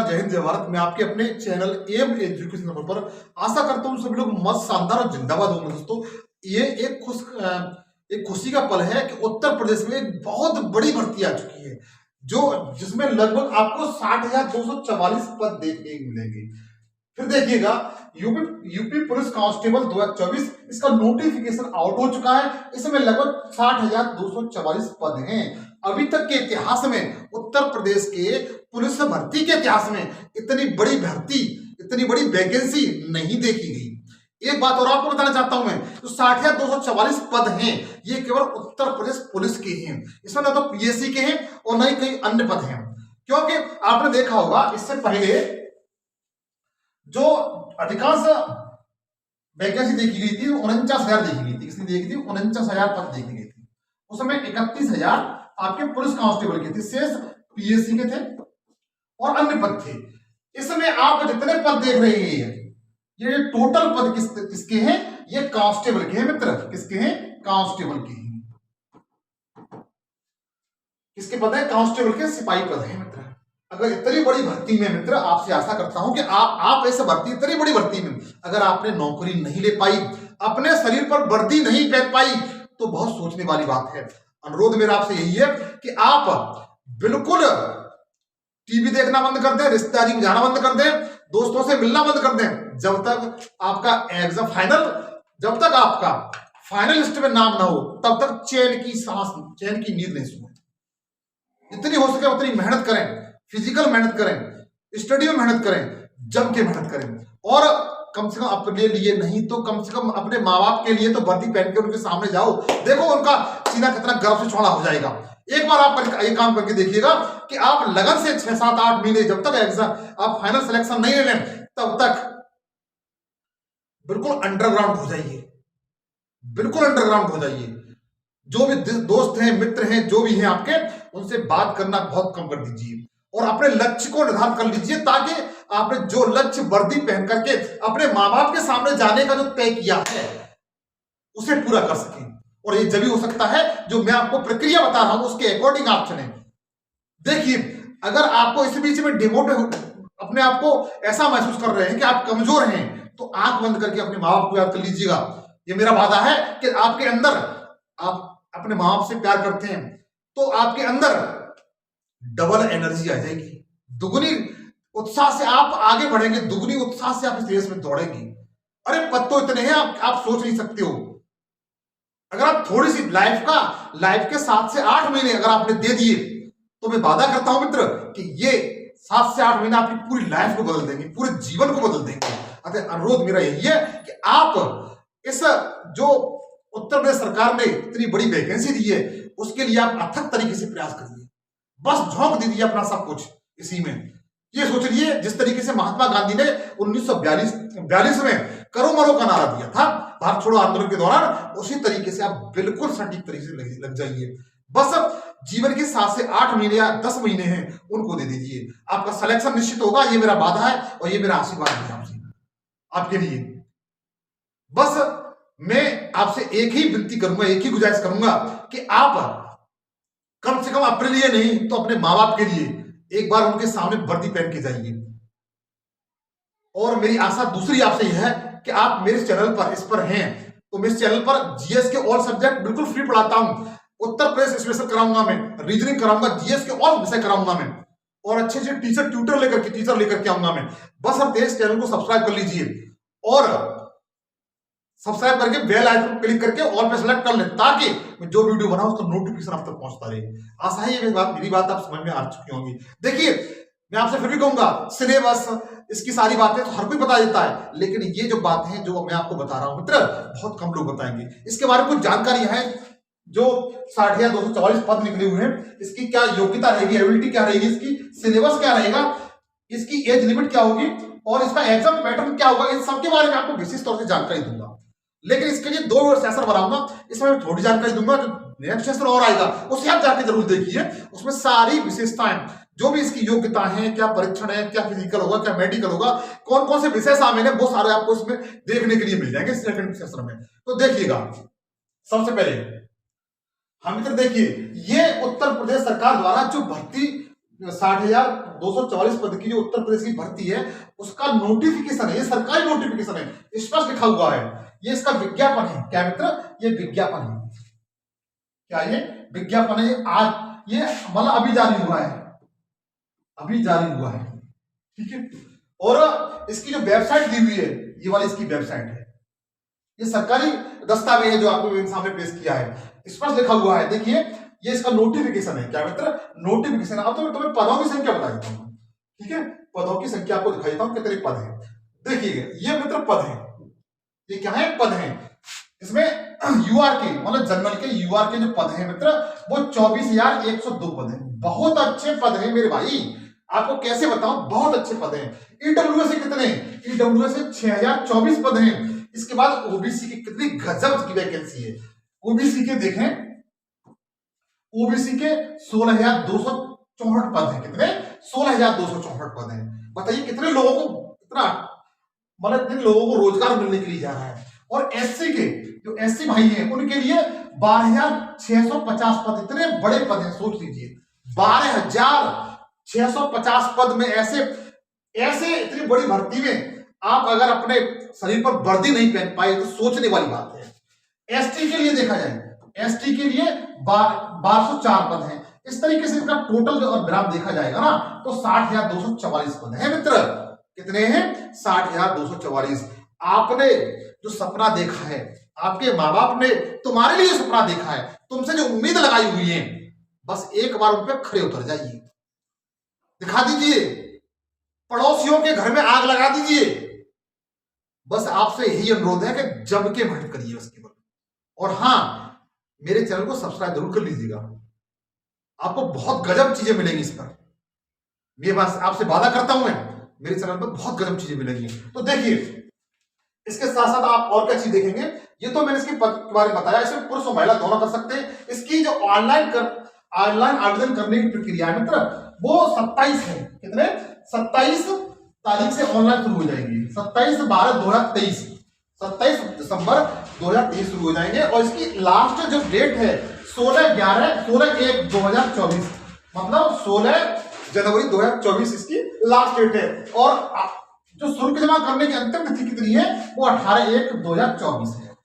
नमस्कार, जय हिंद, जय भारत। मैं आपके अपने चैनल एम एजुकेशन पर आशा करता हूँ सभी लोग मस्त, शानदार और जिंदाबाद होंगे। दोस्तों, ये एक खुशी का पल है कि उत्तर प्रदेश में एक बहुत बड़ी भर्ती आ चुकी है, जो जिसमें लगभग आपको 60,244 पद देखने को मिलेंगे। फिर देखिएगा, यूपी पुलिस कांस्टेबल 2024 इसका नोटिफिकेशन आउट हो चुका है। इसमें लगभग 60,244 पद हैं। अभी तक के इतिहास में, उत्तर प्रदेश के पुलिस भर्ती के इतिहास में इतनी बड़ी भर्ती, इतनी बड़ी वैकेंसी नहीं देखी गई। एक बात और आपको बताना चाहता हूं मैं, तो 60,244 पद हैं, ये केवल उत्तर प्रदेश पुलिस के हैं। इसमें ना तो पीएससी के हैं और न ही कई अन्य पद हैं। क्योंकि आपने देखा होगा, इससे पहले जो अधिकांश वैकेंसी देखी गई थी 49,000 देखी गई थी। किसने देखी थी? 49,000 पद देखी गई थी। उस समय 31,000 आपके पुलिस कांस्टेबल के थे, शेष पीएससी के थे और अन्य पद थे। इस समय आप जितने पद देख रहे हैं, ये टोटल पद किसके हैं? ये कांस्टेबल के हैं मित्र। किसके हैं? कांस्टेबल के हैं। किसके पद है? कांस्टेबल के, सिपाही पद है मित्र। अगर इतनी बड़ी भर्ती में मित्र, आपसे आशा करता हूं कि आप ऐसे भर्ती, इतनी बड़ी भर्ती में अगर आपने नौकरी नहीं ले पाई, अपने शरीर पर वर्दी नहीं पहन पाई, तो बहुत सोचने वाली बात है। अनुरोध मेरा आपसे यही है कि आप बिल्कुल टीवी देखना बंद कर दें, रिश्तेदारी में जाना बंद कर दें, दोस्तों से मिलना बंद कर दें। जब तक आपका एग्जाम जब तक आपका फाइनल लिस्ट में नाम ना हो, तब तक चैन की सांस, चैन की नींद नहीं सोए। जितनी हो सके उतनी मेहनत करें, फिजिकल मेहनत करें, स्टडी में मेहनत करें, जम के मेहनत करें। और कम से कम अपने लिए नहीं तो कम से कम अपने माँ बाप के लिए तो वर्दी पहन के उनके सामने जाओ। देखो उनका सीना कितना गर्व से चौड़ा हो जाएगा। एक बार आप ये काम करके देखिएगा कि आप लगन से 6, 7, 8 महीने, जब तक एग्जाम आप फाइनल सिलेक्शन नहीं ले लें, तब तक बिल्कुल अंडरग्राउंड हो जाइए, बिल्कुल अंडरग्राउंड हो जाइए। जो भी दोस्त हैं, मित्र हैं, जो भी हैं आपके, उनसे बात करना बहुत कम कर दीजिए और अपने लक्ष्य को निर्धारित कर लीजिए, ताकि आपने जो लक्ष्य वर्दी पहन करके अपने माँ बाप के सामने जाने का जो तय किया है, उसे पूरा कर सकें। और ये जब भी हो सकता है, जो मैं आपको प्रक्रिया बता रहा हूं उसके अकॉर्डिंग आप चलें। देखिए, अगर आपको इस बीच में डिमोटिवेट, अपने आप को ऐसा महसूस कर रहे हैं कि आप कमजोर हैं, तो आंख बंद करके अपने माँ बाप को याद कर लीजिएगा। ये मेरा वादा है कि आपके अंदर, आप अपने माँ बाप से प्यार करते हैं तो आपके अंदर डबल एनर्जी आ जाएगी, दुगनी उत्साह से आप आगे बढ़ेंगे, दुगनी उत्साह से आप इस रेस में दौड़ेंगे। अरे पद तो इतने हैं, आप सोच नहीं सकते हो। अगर आप थोड़ी सी लाइफ के 7 से 8 महीने अगर आपने दे दिए, तो मैं वादा करता हूं मित्र कि ये 7 से 8 महीने आपकी पूरी लाइफ को बदल देंगे, पूरे जीवन को बदल देंगे। अतः अनुरोध मेरा यही है कि आप इस, जो उत्तर प्रदेश सरकार ने इतनी बड़ी वैकेंसी दी है, उसके लिए आप अथक तरीके से प्रयास करिए। बस झोंक दीजिए अपना सब कुछ इसी में। ये सोच लीजिए, जिस तरीके से महात्मा गांधी ने 1942 में करो मरो का नारा दिया था भारत छोड़ो आंदोलन के दौरान, उसी तरीके से आप बिल्कुल सटीक तरीके से लग जाइए। बस जीवन के 7 से 8 महीने या 10 महीने हैं, उनको दे दीजिए, आपका सिलेक्शन निश्चित होगा। ये मेरा वादा है और ये मेरा आशीर्वाद है आपसे, आपके लिए। बस मैं आपसे एक ही विनती करूंगा, एक ही गुजारिश करूंगा कि आप कम से कम अपने लिए नहीं तो अपने माँ बाप के लिए एक बार उनके सामने वर्दी पहन के जाइए। और मेरी आशा दूसरी आपसे यह है कि आप मेरे चैनल पर, इस पर हैं, तो मेरे चैनल पर जीएस के ऑल सब्जेक्ट बिल्कुल फ्री पढ़ाता हूं। उत्तर प्रदेश स्पेशल कराऊंगा मैं, रीजनिंग कराऊंगा, जीएस के ऑल विषय कराऊंगा मैं, और अच्छे अच्छे टीचर लेकर के आऊंगा मैं। बस आप इस चैनल को सब्सक्राइब कर लीजिए और सब्सक्राइब करके बेल आइकन को क्लिक करके ऑल पे सेलेक्ट कर लें, ताकि मैं जो वीडियो बनाऊं उसका नोटिफिकेशन आप तक पहुंचता रहे। आशा है ये मेरी बात आप समझ में आ चुकी होंगी। देखिए, मैं आपसे फिर भी कहूंगा, सिलेबस, इसकी सारी बातें तो हर कोई बता देता है, लेकिन ये जो बातें हैं, जो मैं आपको बता रहा हूं मित्र, बहुत कम लोग बताएंगे। इसके बारे में कुछ जानकारी है, जो 60,244 पद निकले हुए हैं, इसकी क्या योग्यता रहेगी, एबिलिटी क्या रहेगी, इसकी सिलेबस क्या रहेगा, इसकी एज लिमिट क्या होगी और इसका एग्जाम पैटर्न क्या होगा, इन सबके बारे में आपको विशेष तौर से जानकारी दूंगा। लेकिन इसके लिए 2 सेशन बनाऊंगा, इसमें मैं थोड़ी जानकारी दूंगा। जो नेक्स्ट सेशन और आएगा उसे आप जाके जरूर देखिए, उसमें सारी विशेषताएं, जो भी इसकी योग्यता है, क्या परीक्षण है, क्या फिजिकल होगा, क्या मेडिकल होगा, कौन कौन से विषय शामिल है, वो सारे आपको इसमें देखने के लिए मिल जाएंगे सेकंड सेशन में। तो देखिएगा, सबसे पहले हम मित्र देखिए, ये उत्तर प्रदेश सरकार द्वारा जो भर्ती 60,244 पद की जो उत्तर प्रदेश की भर्ती है उसका नोटिफिकेशन है, ये सरकारी नोटिफिकेशन है, स्पष्ट लिखा हुआ है। ये इसका विज्ञापन है। क्या मित्र? ये विज्ञापन है। क्या ये विज्ञापन है? आज ये मतलब अभी जारी हुआ है, अभी जारी हुआ है। ठीक है। और इसकी जो वेबसाइट दी हुई है, ये वाली इसकी वेबसाइट है। ये सरकारी दस्तावेज है जो आपको मेरे सामने पेश किया है, स्पष्ट लिखा हुआ है। देखिए ये इसका नोटिफिकेशन है। क्या मित्र? नोटिफिकेशन। अब तो तुम्हें पदों की संख्या बता देता हूं। ठीक है, पदों की संख्या आपको दिखाई देता हूं कितने पद है। देखिए ये मित्र पद है, ये क्या है? पद है। इसमें यूआर के मतलब जनरल के यूआर के जो पद है मित्र वो 24,102 पद है। बहुत अच्छे पद है मेरे भाई, आपको कैसे बताऊं, बहुत अच्छे पद हैं। ईडब्ल्यूएस के कितने? ईडब्ल्यूएस के 6,024 पद हैं। इसके बाद ओबीसी की कितनी गजब की वैकेंसी है। ओबीसी के देखें, ओबीसी के 16,264 पद हैं। कितने? 16,264 पद हैं। बताइए कितने लोगों को, इतना मतलब कितने लोगों को रोजगार मिलने के लिए जा रहा है। और एससी के जो एससी भाई हैं उनके लिए 12,650 पद, इतने बड़े पद हैं, सोच लीजिए 12,650 पद में ऐसे इतनी बड़ी भर्ती में आप अगर अपने शरीर पर वर्दी नहीं पहन पाए तो सोचने वाली बात है। एसटी के लिए देखा जाए, एसटी के लिए 1204 पद हैं। इस तरीके से इसका टोटल जो ग्राफ देखा जाएगा ना तो 60,244 पद है मित्र। कितने हैं? 60,244। आपने जो सपना देखा है, आपके माँ बाप ने तुम्हारे लिए सपना देखा है, तुमसे जो उम्मीद लगाई हुई है, बस एक बार उन पर खड़े उतर जाइए, दिखा दीजिए, पड़ोसियों के घर में आग लगा दीजिए। बस आपसे यही अनुरोध है कि जम के मेहनत करिए उसके बाद। और हां, मेरे चैनल को सब्सक्राइब जरूर कर लीजिएगा, आपको बहुत गजब चीजें मिलेंगी इस पर। ये बात आपसे वादा करता हूं मैं, मेरे चैनल पर बहुत गजब चीजें मिलेंगी। तो देखिए इसके साथ साथ आप और क्या चीज देखेंगे, ये तो मैंने इसके पद के बारे में बताया, इसमें पुरुष और महिला दोनों कर सकते हैं। इसकी जो ऑनलाइन आवेदन करने की प्रक्रिया है मित्र वो 27 है। कितने? 27 तारीख से ऑनलाइन शुरू हो जाएगी। 27/12/2023, 27 दिसंबर 2023 शुरू हो जाएंगे। और इसकी लास्ट जो डेट है 16/1/2024, मतलब 16 जनवरी 2024 इसकी लास्ट डेट है। और जो शुल्क जमा करने की अंतिम तिथि कितनी है वो 18/1/2024 है।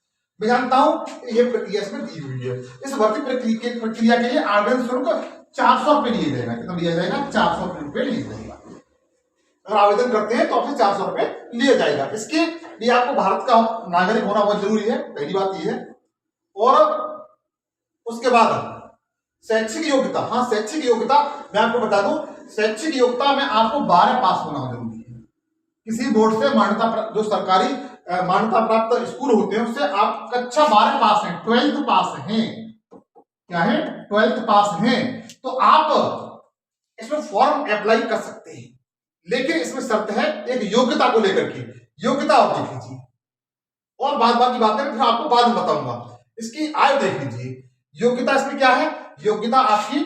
मैं जानता हूं ये प्रक्रिया इसमें दी हुई है। इस भर्ती प्रक्रिया के लिए आवेदन शुल्क 400 रुपए लिया जाएगा। कितना लिया जाएगा? 400 रुपए लिया जाएगा। अगर आवेदन करते हैं तो आपसे 400 रुपए लिया जाएगा। इसके लिए आपको भारत का नागरिक होना बहुत जरूरी है, पहली बात यह है। और उसके बाद शैक्षिक योग्यता, हाँ शैक्षिक योग्यता मैं आपको बता दूं, शैक्षिक योग्यता में आपको 12 पास होना जरूरी है। किसी बोर्ड से मान्यता, जो सरकारी मान्यता प्राप्त स्कूल होते हैं उससे आप कक्षा 12 पास हैं, 12th पास हैं। क्या है? 12th पास हैं। तो आप इसमें फॉर्म अप्लाई कर सकते हैं, लेकिन इसमें शर्त है एक योग्यता को लेकर के, योग्यता आप देख लीजिए। और बाकी बातें फिर आपको बाद में बताऊंगा। इसकी आयु देख लीजिए, योग्यता इसमें क्या है? योग्यता आपकी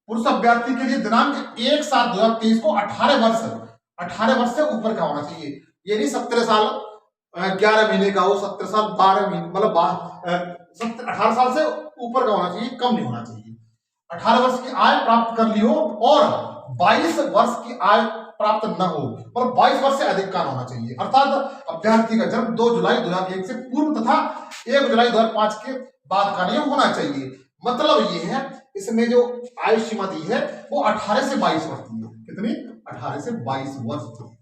पुरुष अभ्यर्थी के लिए दिनांक 1/7/2023 को 18 वर्ष से ऊपर का होना चाहिए। ये नहीं 17 साल 11 महीने का हो, 17 साल 12 महीने, मतलब 18 साल से ऊपर का होना चाहिए, कम नहीं होना चाहिए। 18 वर्ष की आय प्राप्त कर ली हो और 22 वर्ष की आय प्राप्त न हो, और 22 वर्ष से अधिक का होना चाहिए। अर्थात अभ्यर्थी का जन्म 2 जुलाई 2001 से पूर्व तथा 1 जुलाई 2005 के बाद का नहीं होना चाहिए। मतलब ये है इसमें जो आयु सीमा दी है वो 18 से 22 वर्ष की है। कितनी? 18 से 22 वर्ष की।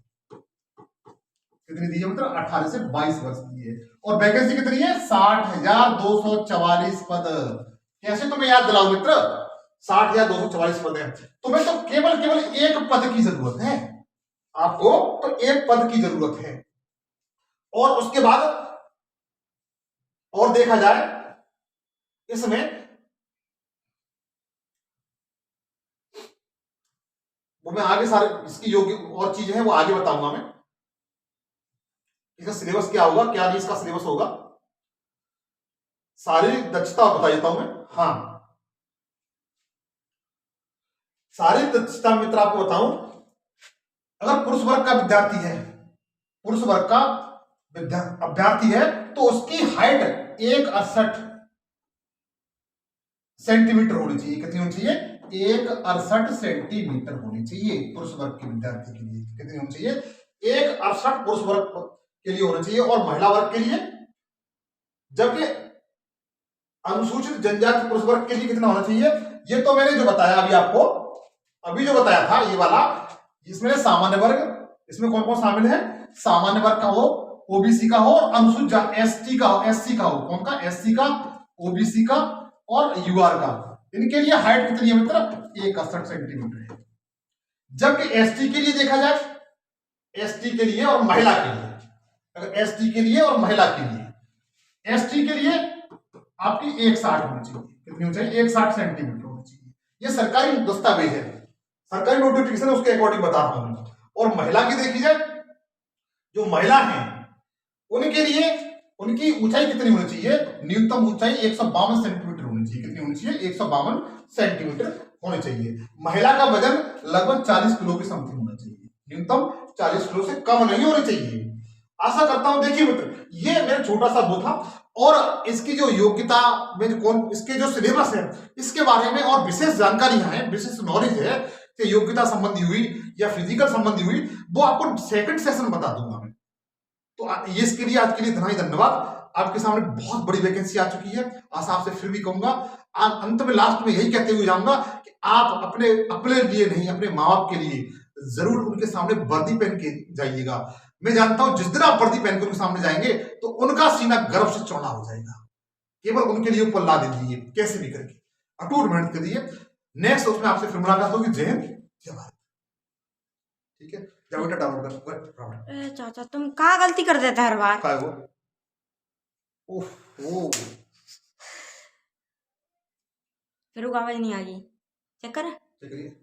कितनी दी है? मतलब 18 से 22 वर्ष की है। और वैकेंसी कितनी है? 60,244 पद। कैसे तुम्हें याद दिलाओ मित्र? 60,244 पद है। तुम्हें तो केवल एक पद की जरूरत है, आपको तो एक पद की जरूरत है। और उसके बाद और देखा जाए इसमें वो मैं आगे सारे इसकी योग्य और चीजें हैं वो आगे बताऊंगा मैं। इसका सिलेबस क्या होगा, क्या नहीं इसका सिलेबस होगा, शारीरिक दक्षता बता देता हूं मैं। हाँ, शारीरिक दक्षता मित्र आपको बताऊं, अगर पुरुष वर्ग का विद्यार्थी है, पुरुष वर्ग का अभ्यर्थी है तो उसकी हाइट 1.68 सेंटीमीटर होनी चाहिए। कितनी होनी चाहिए? 168 सेंटीमीटर होनी चाहिए पुरुष वर्ग के विद्यार्थी के लिए। कितनी होनी चाहिए? 168 पुरुष वर्ग के लिए होना चाहिए और महिला वर्ग के लिए, जबकि अनुसूचित जनजाति पुरुष वर्ग के लिए कितना होना चाहिए? ये तो मैंने जो बताया अभी आपको, अभी जो बताया था ये वाला, इसमें सामान्य वर्ग, इसमें कौन कौन शामिल है? सामान्य वर्ग का हो, ओबीसी का हो और अनुसूचित एसटी का हो, एससी का हो। कौन का? एससी का, ओबीसी का और यूआर का। इनके लिए हाइट कितनी है मित्र? 168 सेंटीमीटर है। जबकि एसटी के लिए देखा जाए, एसटी के लिए और महिला के लिए, अगर एसटी के लिए और महिला के लिए, एसटी के लिए आपकी 160 होनी चाहिए। कितनी होनी चाहिए? 160 सेंटीमीटर होनी चाहिए। ये सरकारी दस्तावेज है, सरकारी नोटिफिकेशन है, उसके अकॉर्डिंग बता रहा हूं। और महिला की देखी जाए, जो महिला है उनके लिए उनकी ऊंचाई कितनी होनी चाहिए? न्यूनतम ऊंचाई 152 सेंटीमीटर होनी चाहिए। कितनी होनी चाहिए? 152 सेंटीमीटर होनी चाहिए। महिला का वजन लगभग 40 किलो की समथिंग होना चाहिए, न्यूनतम 40 किलो से कम नहीं होनी चाहिए। आशा करता हूं, देखिए मित्र, ये मेरा छोटा सा वो था। और इसकी जो योग्यता में जो कौन, इसके जो सिलेबस है इसके बारे में और विशेष जानकारियां हैं, विशेष नॉलेज है कि योग्यता संबंधी हुई या फिजिकल संबंधी हुई, वो आपको सेकंड सेशन बता दूंगा मैं। तो ये इसके लिए आज के लिए धन्यवाद। आपके सामने बहुत बड़ी वैकेंसी आ चुकी है। आशा आपसे फिर भी कहूंगा, अंत में लास्ट में यही कहते हुए जाऊंगा कि आप अपने अपने लिए नहीं, अपने माँ बाप के लिए जरूर उनके सामने वर्दी पहन के जाइएगा। मैं जानता हूं जिस दिन आप वर्दी पहन के उनके सामने जाएंगे तो उनका सीना गर्व से चौड़ा हो जाएगा। केवल उनके लिए ऊपर ला दीजिए, कैसे भी करके अटूट मेहनत करिए। नेक्स्ट उसमें आपसे फिर मुलाकात होगी। जय हिंद, जय भारत। ठीक है, जाओ बेटा डाउनलोड कर। चाचा तुम कहाँ गलती कर देते हर बार? काय वो? ओह, फिर आवाज नहीं आ गई, चेक कर। चेक करिए।